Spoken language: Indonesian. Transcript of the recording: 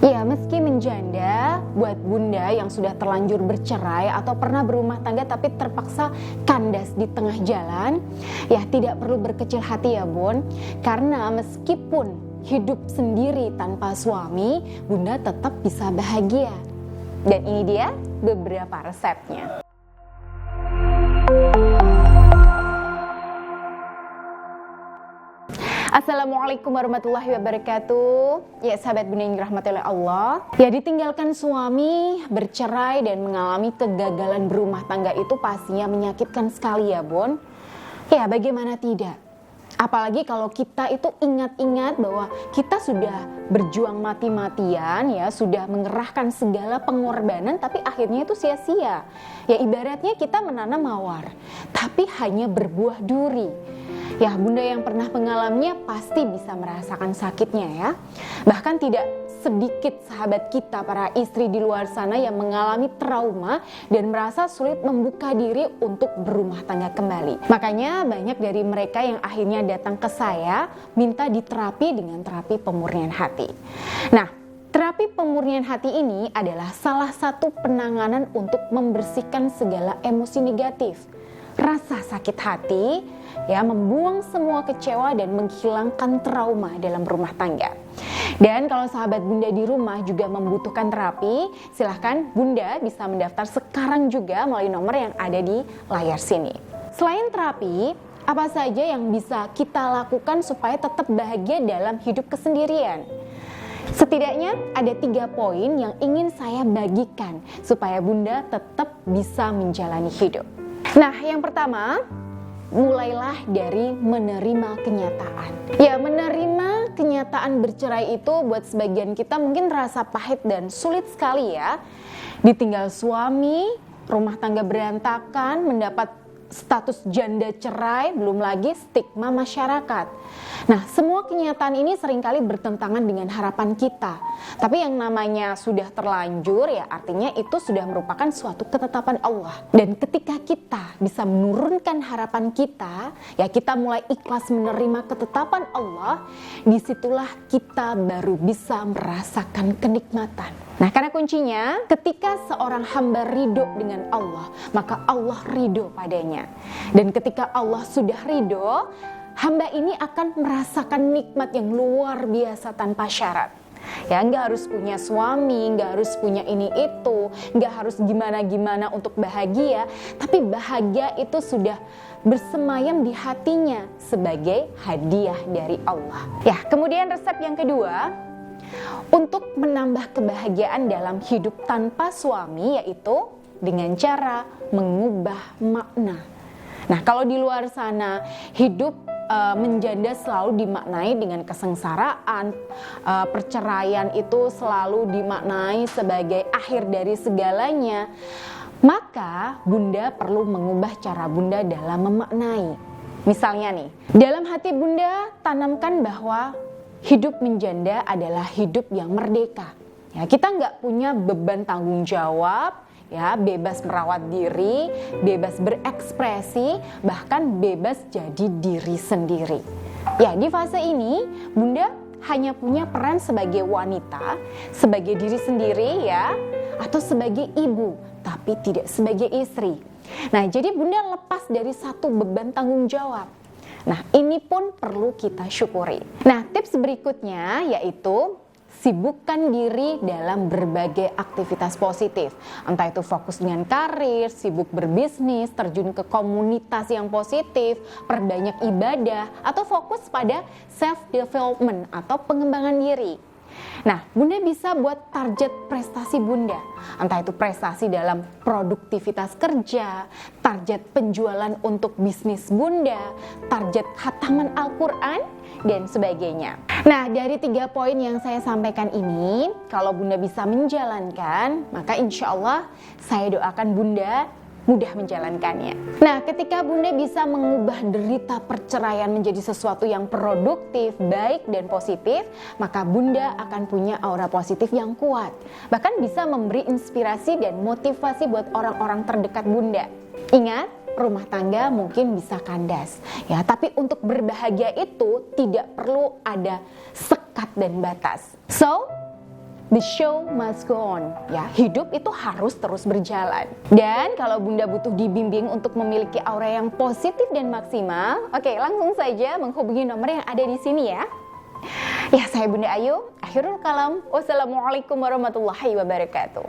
Ya, meski menjanda, buat bunda yang sudah terlanjur bercerai atau pernah berumah tangga tapi terpaksa kandas di tengah jalan, ya tidak perlu berkecil hati ya bun. Karena meskipun hidup sendiri tanpa suami, bunda tetap bisa bahagia. Dan ini dia beberapa resepnya. Assalamualaikum warahmatullahi wabarakatuh. Ya sahabat bunda yang dirahmati oleh Allah, ya ditinggalkan suami, bercerai dan mengalami kegagalan berumah tangga itu pastinya menyakitkan sekali ya bun. Ya bagaimana tidak, apalagi kalau kita itu ingat-ingat bahwa kita sudah berjuang mati-matian ya, sudah mengerahkan segala pengorbanan tapi akhirnya itu sia-sia. Ya ibaratnya kita menanam mawar tapi hanya berbuah duri. Ya bunda yang pernah mengalaminya pasti bisa merasakan sakitnya ya. Bahkan tidak sedikit sahabat kita para istri di luar sana yang mengalami trauma dan merasa sulit membuka diri untuk berumah tangga kembali. Makanya banyak dari mereka yang akhirnya datang ke saya minta diterapi dengan terapi pemurnian hati. Nah, terapi pemurnian hati ini adalah salah satu penanganan untuk membersihkan segala emosi negatif, rasa sakit hati, ya, membuang semua kecewa dan menghilangkan trauma dalam rumah tangga. Dan kalau sahabat bunda di rumah juga membutuhkan terapi, silahkan bunda bisa mendaftar sekarang juga melalui nomor yang ada di layar sini. Selain terapi, apa saja yang bisa kita lakukan supaya tetap bahagia dalam hidup kesendirian? Setidaknya ada 3 poin yang ingin saya bagikan supaya bunda tetap bisa menjalani hidup. Nah, yang pertama, mulailah dari menerima kenyataan. Ya, menerima kenyataan bercerai itu buat sebagian kita mungkin terasa pahit dan sulit sekali ya. Ditinggal suami, rumah tangga berantakan, mendapat status janda cerai, belum lagi stigma masyarakat. Nah, semua kenyataan ini seringkali bertentangan dengan harapan kita. Tapi yang namanya sudah terlanjur ya artinya itu sudah merupakan suatu ketetapan Allah. Dan ketika kita bisa menurunkan harapan kita, ya kita mulai ikhlas menerima ketetapan Allah, disitulah kita baru bisa merasakan kenikmatan. Nah, karena kuncinya ketika seorang hamba ridho dengan Allah, maka Allah ridho padanya. Dan ketika Allah sudah ridho, hamba ini akan merasakan nikmat yang luar biasa tanpa syarat. Ya, nggak harus punya suami, nggak harus punya ini itu, nggak harus gimana-gimana untuk bahagia, tapi bahagia itu sudah bersemayam di hatinya sebagai hadiah dari Allah. Ya, kemudian resep yang kedua, untuk menambah kebahagiaan dalam hidup tanpa suami yaitu dengan cara mengubah makna. Nah, kalau di luar sana hidup menjanda selalu dimaknai dengan kesengsaraan, perceraian itu selalu dimaknai sebagai akhir dari segalanya, maka bunda perlu mengubah cara bunda dalam memaknai. Misalnya nih, dalam hati bunda tanamkan bahwa hidup menjanda adalah hidup yang merdeka. Ya, kita nggak punya beban tanggung jawab, ya, bebas merawat diri, bebas berekspresi, bahkan bebas jadi diri sendiri. Ya, di fase ini bunda hanya punya peran sebagai wanita, sebagai diri sendiri ya, atau sebagai ibu, tapi tidak sebagai istri. Nah, jadi bunda lepas dari satu beban tanggung jawab. Nah, ini pun perlu kita syukuri. Nah, tips berikutnya yaitu sibukkan diri dalam berbagai aktivitas positif. Entah itu fokus dengan karir, sibuk berbisnis, terjun ke komunitas yang positif, perbanyak ibadah, atau fokus pada self-development atau pengembangan diri. Nah, bunda bisa buat target prestasi bunda. Entah itu prestasi dalam produktivitas kerja, target penjualan untuk bisnis bunda, target khataman Al-Quran, dan sebagainya. Nah, dari 3 poin yang saya sampaikan ini, kalau bunda bisa menjalankan, maka insya Allah saya doakan bunda mudah menjalankannya. Nah, ketika bunda bisa mengubah derita perceraian menjadi sesuatu yang produktif, baik dan positif, maka bunda akan punya aura positif yang kuat. Bahkan bisa memberi inspirasi dan motivasi buat orang-orang terdekat bunda. Ingat, rumah tangga mungkin bisa kandas, ya, tapi untuk berbahagia itu tidak perlu ada sekat dan batas. So, The show must go on. Ya, hidup itu harus terus berjalan. Dan kalau Bunda butuh dibimbing untuk memiliki aura yang positif dan maksimal, oke, langsung saja menghubungi nomor yang ada di sini ya. Ya, saya Bunda Ayu. Akhirul kalam. Wassalamualaikum warahmatullahi wabarakatuh.